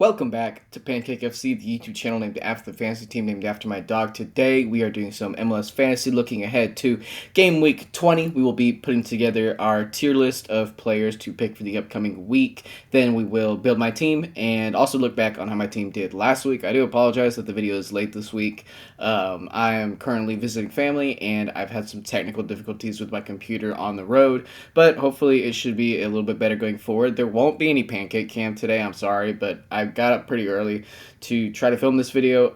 Welcome back to Pancake FC, the YouTube channel named after the fantasy team named after my dog. Today we are doing some MLS Fantasy, looking ahead to game week 20. We will be putting together our tier list of players to pick for the upcoming week. Then we will build my team and also look back on how my team did last week. I do apologize that the video is late this week. I am currently visiting family and I've had some technical difficulties with my computer on the road, but hopefully it should be a little bit better going forward. There won't be any Pancake Cam today, I'm sorry, but I got up pretty early to try to film this video,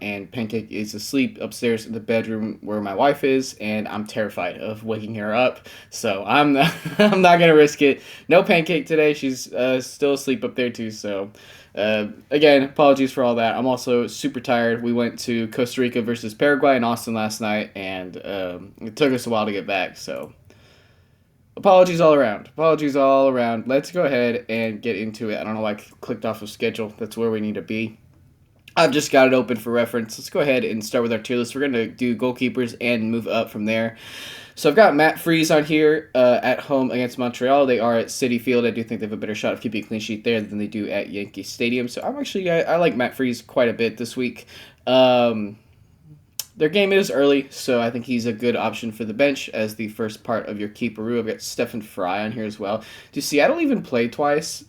and Pancake is asleep upstairs in the bedroom where my wife is, and I'm terrified of waking her up, so I'm not, I'm not gonna risk it. No Pancake today. She's still asleep up there too, so again, apologies for all that. I'm also super tired. We went to Costa Rica versus Paraguay in Austin last night, and it took us a while to get back, so apologies all around. Apologies all around. Let's go ahead and get into it. I don't know why I clicked off of schedule. That's where we need to be. I've just got it open for reference. Let's go ahead and start with our tier list. We're going to do goalkeepers and move up from there. So I've got Matt Freese on here at home against Montreal. They are at Citi Field. I do think they have a better shot of keeping a clean sheet there than they do at Yankee Stadium. So I like Matt Freese quite a bit this week. Their game is early, so I think he's a good option for the bench as the first part of your keeper. I've got Stephen Fry on here as well. Do Seattle even play twice?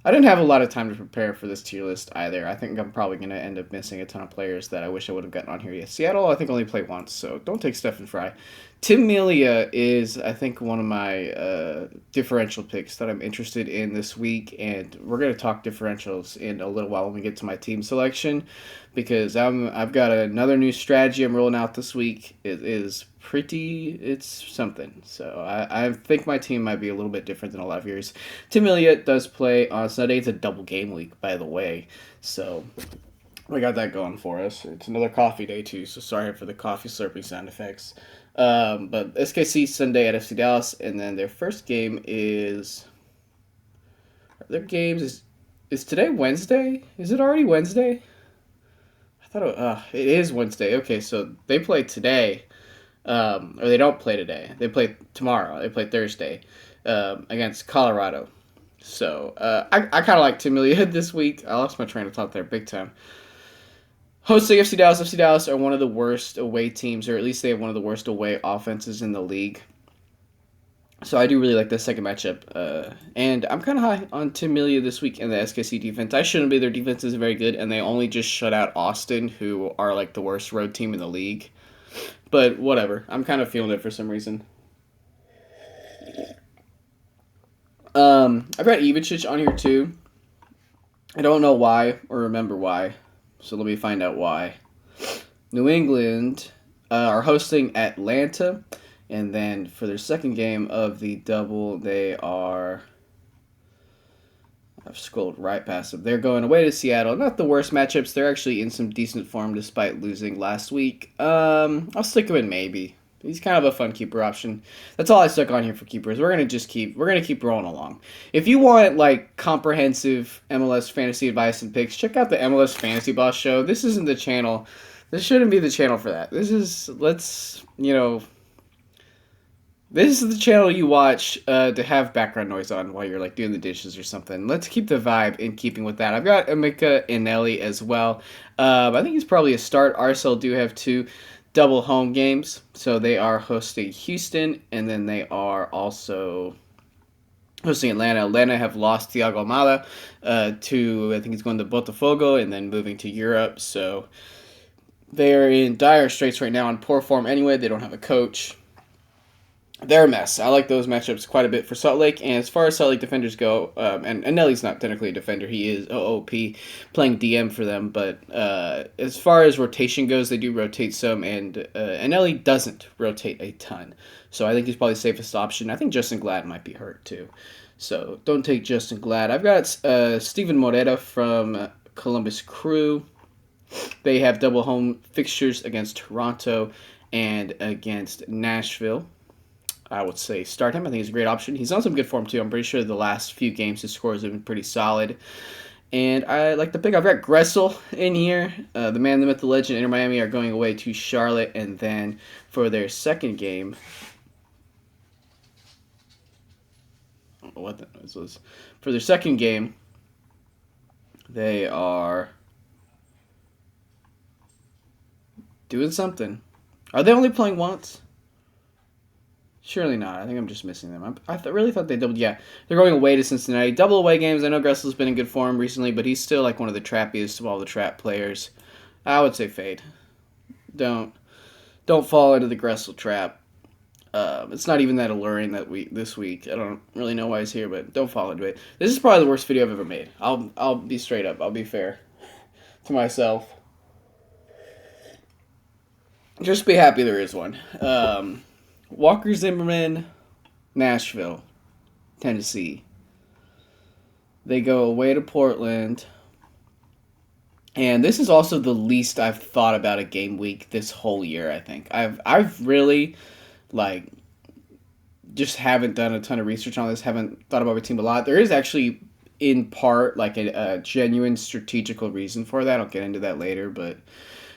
I didn't have a lot of time to prepare for this tier list either. I think I'm probably going to end up missing a ton of players that I wish I would have gotten on here. Yeah, Seattle, I think, only played once, so don't take Stephen Fry. Tim Melia is, I think, one of my differential picks that I'm interested in this week, and we're going to talk differentials in a little while when we get to my team selection, because I've got another new strategy I'm rolling out this week. It's something. So I think my team might be a little bit different than a lot of yours. Tim Elliott does play on Sunday. It's a double game week, by the way. So we got that going for us. It's another coffee day, too, so sorry for the coffee slurping sound effects. But SKC Sunday at FC Dallas, and then their first game is... Is today Wednesday? Is it already Wednesday? I thought it is Wednesday. Okay, so they play today. Or they don't play today. They play tomorrow. They play Thursday against Colorado. So I kind of like Tim Elliott this week. I lost my train of thought there big time. Hosting FC Dallas. FC Dallas are one of the worst away teams, or at least they have one of the worst away offenses in the league. So I do really like this second matchup. And I'm kind of high on Tim Elliott this week in the SKC defense. I shouldn't be. Their defense is very good, and they only just shut out Austin, who are like the worst road team in the league. But whatever. I'm kind of feeling it for some reason. I've got Ivicic on here too. I don't know why or remember why. So let me find out why. New England are hosting Atlanta. And then for their second game of the double, they are... I've scrolled right past them. They're going away to Seattle. Not the worst matchups. They're actually in some decent form despite losing last week. I'll stick him in maybe. He's kind of a fun keeper option. That's all I stuck on here for keepers. We're gonna keep rolling along. If you want like comprehensive MLS fantasy advice and picks, check out the MLS Fantasy Boss show. This isn't the channel. This shouldn't be the channel for that. This is This is the channel you watch to have background noise on while you're like doing the dishes or something. Let's keep the vibe in keeping with that. I've got Emeka Eneli as well. I think he's probably a start. RSL do have two double home games. So they are hosting Houston, and then they are also hosting Atlanta. Atlanta have lost Thiago Almada to, I think he's going to Botafogo and then moving to Europe. So they are in dire straits right now, in poor form anyway. They don't have a coach. They're a mess. I like those matchups quite a bit for Salt Lake. And as far as Salt Lake defenders go, and Nelly's not technically a defender. He is OOP playing DM for them. But as far as rotation goes, they do rotate some. And Nelly doesn't rotate a ton. So I think he's probably the safest option. I think Justin Glad might be hurt too. So don't take Justin Glad. I've got Steven Moreta from Columbus Crew. They have double home fixtures against Toronto and against Nashville. I would say start him. I think he's a great option. He's on some good form, too. I'm pretty sure the last few games his scores have been pretty solid. And I like the pick. I've got Gressel in here. The man, the myth, the legend, Inter Miami are going away to Charlotte. And then for their second game... I don't know what that noise was. For their second game, They are doing something. Are they only playing once? Surely not. I think I'm just missing them. Really thought they doubled. Yeah, they're going away to Cincinnati. Double away games. I know Gressel's been in good form recently, but he's still like one of the trappiest of all the trap players. I would say fade. Don't fall into the Gressel trap. It's not even that alluring this week. I don't really know why he's here, but don't fall into it. This is probably the worst video I've ever made. I'll be straight up. I'll be fair to myself. Just be happy there is one. Walker Zimmerman, Nashville, Tennessee. They go away to Portland. And this is also the least I've thought about a game week this whole year, I think. I've really just haven't done a ton of research on this, haven't thought about my team a lot. There is actually in part a genuine strategical reason for that. I'll get into that later, but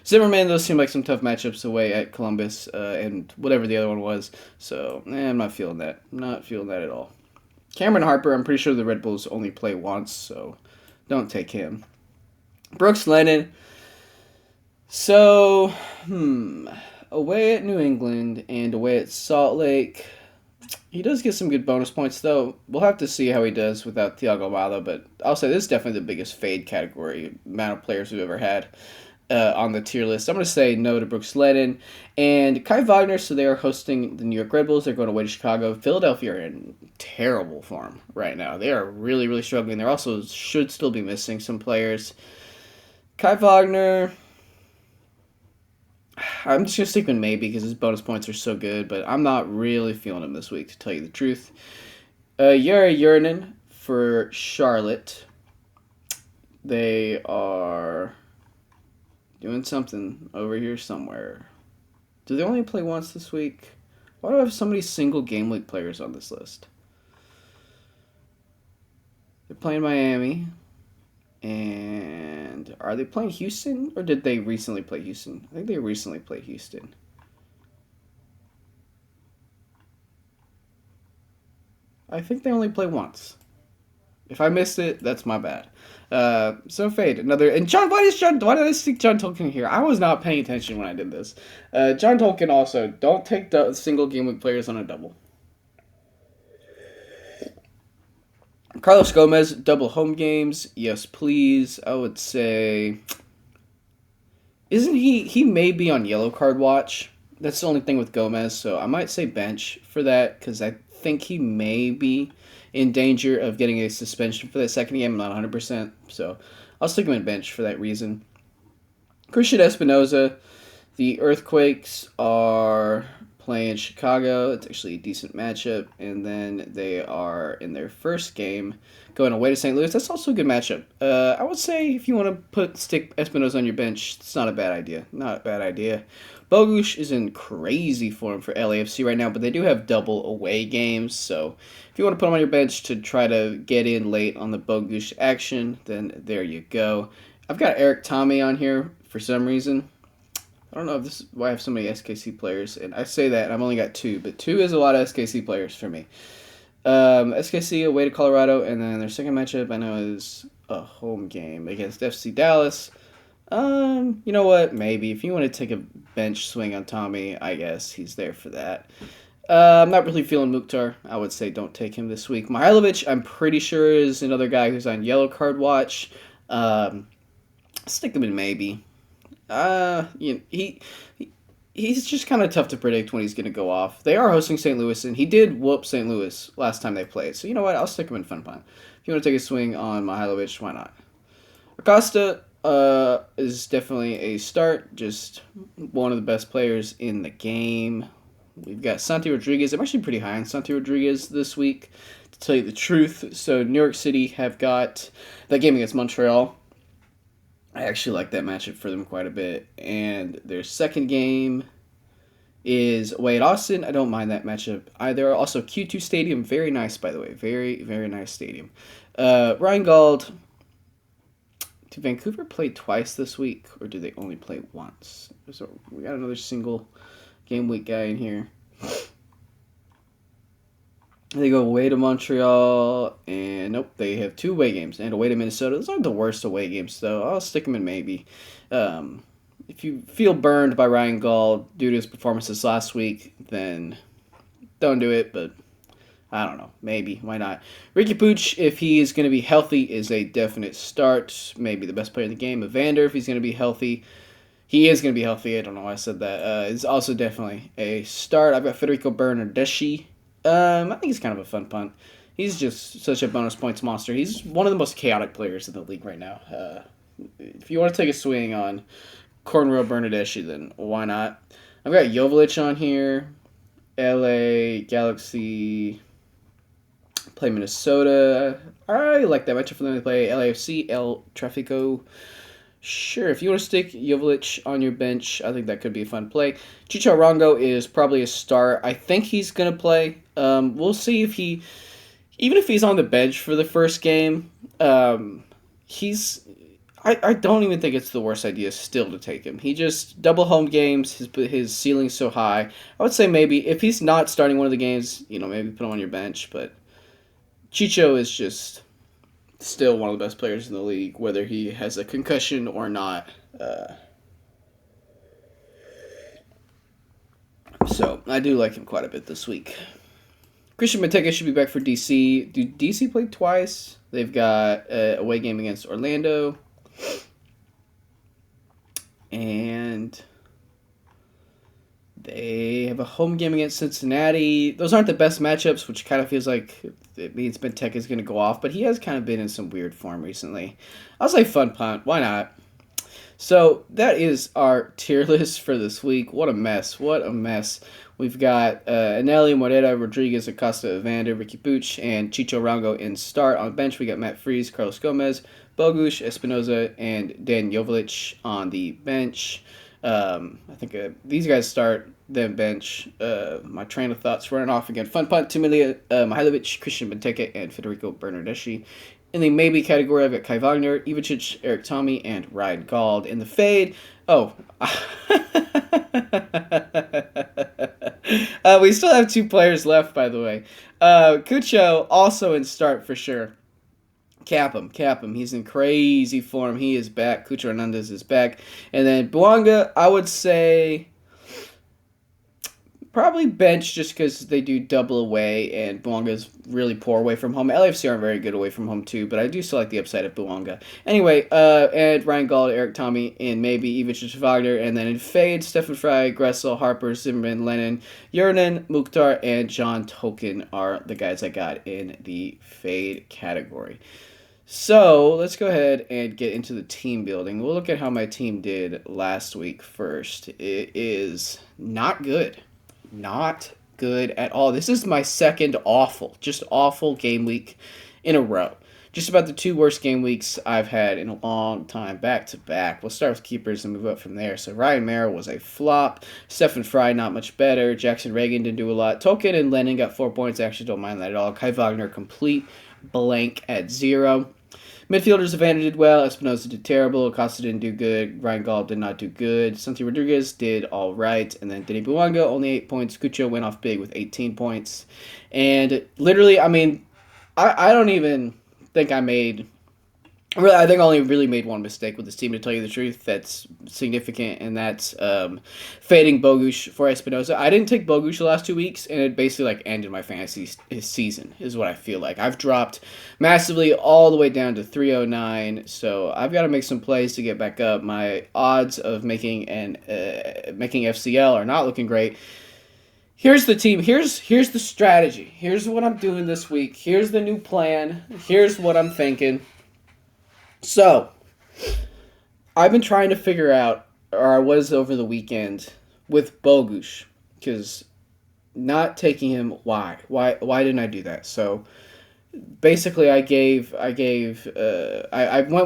Zimmerman, those seem like some tough matchups away at Columbus and whatever the other one was. So, I'm not feeling that. I'm not feeling that at all. Cameron Harper, I'm pretty sure the Red Bulls only play once, so don't take him. Brooks Lennon. So, away at New England and away at Salt Lake. He does get some good bonus points, though. We'll have to see how he does without Thiago Malo, but I'll say this is definitely the biggest fade category amount of players we've ever had on the tier list. I'm going to say no to Brooks Lennon and Kai Wagner. So they are hosting the New York Red Bulls. They're going away to Chicago. Philadelphia are in terrible form right now. They are really, really struggling. They also should still be missing some players. Kai Wagner, I'm just going to stick with maybe because his bonus points are so good, but I'm not really feeling him this week, to tell you the truth. Yuri Yurinen for Charlotte. They are doing something over here somewhere. Do they only play once this week? Why do I have so many single game week players on this list? They're playing Miami. And are they playing Houston? Or did they recently play Houston? I think they recently played Houston. I think they only play once. If I missed it, that's my bad. So fade another. And John, why did I stick John Tolkien here? I was not paying attention when I did this. John Tolkien also, don't take single game week players on a double. Carlos Gomez, double home games. Yes, please. I would say, isn't he may be on yellow card watch. That's the only thing with Gomez, so I might say bench for that because I think he may be in danger of getting a suspension for that second game. I'm not 100%, so I'll stick him in bench for that reason. Christian Espinoza, the Earthquakes are playing Chicago. It's actually a decent matchup, and then they are in their first game going away to St. Louis. That's also a good matchup. I would say if you want to stick Espinoza on your bench, it's not a bad idea. Not a bad idea. Bogusz is in crazy form for LAFC right now, but they do have double away games, so if you want to put him on your bench to try to get in late on the Bogusz action, then there you go. I've got Eric Tommy on here for some reason. I don't know if this is why I have so many SKC players, and I say that, and I've only got 2, but 2 is a lot of SKC players for me. SKC away to Colorado, and then their second matchup I know is a home game against FC Dallas. You know what? Maybe. If you want to take a bench swing on Tommy, I guess he's there for that. I'm not really feeling Mukhtar. I would say don't take him this week. Mihailovic, I'm pretty sure, is another guy who's on yellow card watch. Stick him in maybe. He's just kind of tough to predict when he's going to go off. They are hosting St. Louis, and he did whoop St. Louis last time they played. So you know what? I'll stick him in fun punt. If you want to take a swing on Mihailovic, why not? Acosta is definitely a start. Just one of the best players in the game. We've got Santi Rodriguez. I'm actually pretty high on Santi Rodriguez this week, to tell you the truth. So New York City have got that game against Montreal. I actually like that matchup for them quite a bit. And their second game is away at Austin. I don't mind that matchup either. Also, Q2 Stadium, very nice, by the way. Very, very nice stadium. Ryan Gauld. Did Vancouver play twice this week, or did they only play once? So we got another single game week guy in here. They go away to Montreal, and nope, they have 2 away games, and away to Minnesota. Those aren't the worst away games, though. I'll stick them in maybe. Um, if you feel burned by Ryan Gall due to his performances last week, then don't do it, but I don't know. Maybe. Why not? Ricky Pooch, if he is going to be healthy, is a definite start. Maybe the best player in the game. Evander, if he's going to be healthy. He is going to be healthy. I don't know why I said that. Is also definitely a start. I've got Federico Bernardeschi. I think he's kind of a fun punt. He's just such a bonus points monster. He's one of the most chaotic players in the league right now. If you want to take a swing on Cornrow Bernardeschi, then why not? I've got Joveljic on here. LA Galaxy play Minnesota. I like that matchup for them to play LAFC, El Trafico. Sure, if you want to stick Joveljic on your bench, I think that could be a fun play. Chicho Arango is probably a start. I think he's going to play. We'll see if even if he's on the bench for the first game, I don't even think it's the worst idea still to take him. He just, double home games, his ceiling's so high. I would say maybe, if he's not starting one of the games, maybe put him on your bench, but Chicho is just still one of the best players in the league, whether he has a concussion or not. So I do like him quite a bit this week. Christian Benteke should be back for DC. Do DC play twice? They've got a away game against Orlando. And they have a home game against Cincinnati. Those aren't the best matchups, which kind of feels like it means Benteke is going to go off, but he has kind of been in some weird form recently. I'll say fun punt. Why not? So that is our tier list for this week. What a mess. What a mess. We've got Anelli, Morera, Rodriguez, Acosta, Evander, Ricky Pooch, and Chicho Rango in start. On bench, we got Matt Freese, Carlos Gomez, Bogusz, Espinoza, and Dan Joveljic on the bench. I think these guys start, then bench. My train of thoughts running off again. Fun punt, Timilia Mihailovic, Christian Benteke, and Federico Bernardeschi. In the maybe category, I've got Kai Wagner, Ivicic, Eric Tommy, and Ryan Gauld. In the fade, we still have 2 players left, by the way. Cucho also in start for sure. Cap him. He's in crazy form. He is back. Cucho Hernandez is back. And then Bouanga, I would say probably bench just because they do double away, and Bouanga's really poor away from home. LAFC aren't very good away from home too, but I do still like the upside of Bouanga. Anyway, and Ryan Gauld, Eric Tommy, and maybe Ivicic Wagner, and then in fade, Stefan Fry, Gressel, Harper, Zimmerman, Lennon, Yernan, Mukhtar, and John Token are the guys I got in the fade category. So let's go ahead and get into the team building. We'll look at how my team did last week first. It is not good. Not good at all. This is my second awful game week in a row. Just about the 2 worst game weeks I've had in a long time, back to back. We'll start with keepers and move up from there. So Ryan Mara was a flop. Stefan Fry, not much better. Jackson Reagan didn't do a lot. Token and Lennon got 4 points. I actually don't mind that at all. Kai Wagner, complete blank at 0. Midfielders, Evander did well. Espinoza did terrible. Acosta didn't do good. Ryan Gauld did not do good. Santi Rodriguez did all right. And then Denny Bouanga, only 8 points. Cucho went off big with 18 points. And literally, I mean, I don't even think I made... I think I only really made one mistake with this team, to tell you the truth. That's significant, and that's fading Bogusz for Espinoza. I didn't take Bogusz the last 2 weeks, and it basically ended my fantasy season, is what I feel like. I've dropped massively all the way down to 309, so I've got to make some plays to get back up. My odds of making FCL are not looking great. Here's the team. Here's the strategy. Here's what I'm doing this week. Here's the new plan. Here's what I'm thinking. So, I've been trying to figure out, or I was over the weekend, with Bogusz, because not taking him, why? Why didn't I do that? So, basically, I went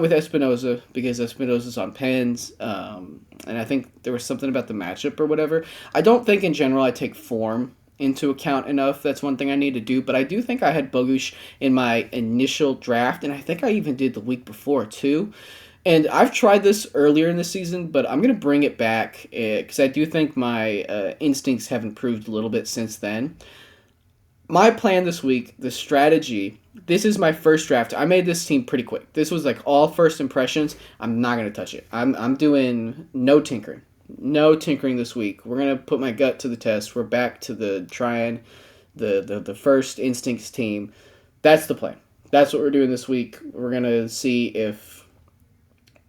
with Espinoza, because Espinoza's on pens, and I think there was something about the matchup or whatever. I don't think, in general, I take form into account enough. That's one thing I need to do, but I do think I had Bogusz in my initial draft, and I think I even did the week before too. And I've tried this earlier in the season, but I'm going to bring it back because I do think my instincts have improved a little bit since then. My plan this week, the strategy. This is my first draft. I made this team pretty quick. This was like all first impressions. I'm not gonna touch it. I'm doing no tinkering. No tinkering this week. We're gonna put my gut to the test. We're back to the trying the first instincts team. That's the plan. That's what we're doing this week. We're gonna see if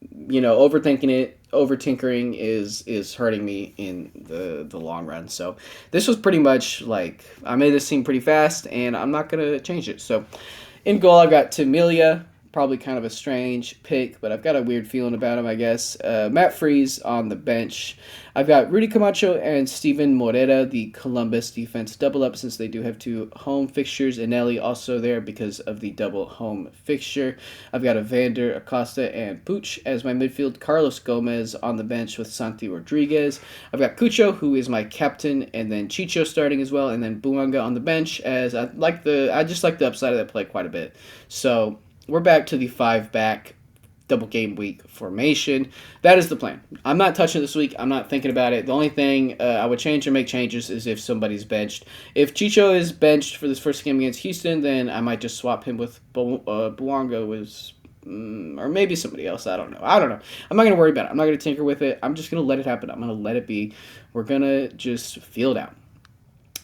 overthinking it, over tinkering is hurting me in the long run. So this was pretty much like I made this team pretty fast, and I'm not gonna change it. So in goal, I've got Tamilia. Probably kind of a strange pick, but I've got a weird feeling about him, I guess. Matt Freeze on the bench. I've got Rudy Camacho and Steven Morera, the Columbus defense double up, since they do have 2 home fixtures. And Nelly also there because of the double home fixture. I've got Evander, Acosta, and Pooch as my midfield. Carlos Gomez on the bench with Santi Rodriguez. I've got Cucho, who is my captain, and then Chicho starting as well, and then Buanga on the bench, as I just like the upside of that play quite a bit. So we're back to the 5-back double game week formation. That is the plan. I'm not touching it this week. I'm not thinking about it. The only thing I would change or make changes is if somebody's benched. If Chicho is benched for this first game against Houston, then I might just swap him with Buanga or maybe somebody else. I don't know. I'm not going to worry about it. I'm not going to tinker with it. I'm just going to let it happen. I'm going to let it be. We're going to just feel it out.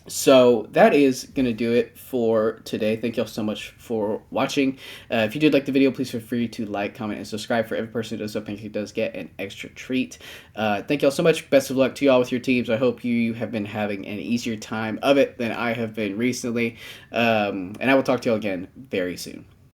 So that is going to do it for today. Thank you all so much for watching. If you did like the video, please feel free to like, comment, and subscribe. For every person who does so, Pancake does get an extra treat. Thank you all so much. Best of luck to you all with your teams. I hope you have been having an easier time of it than I have been recently. And I will talk to you all again very soon.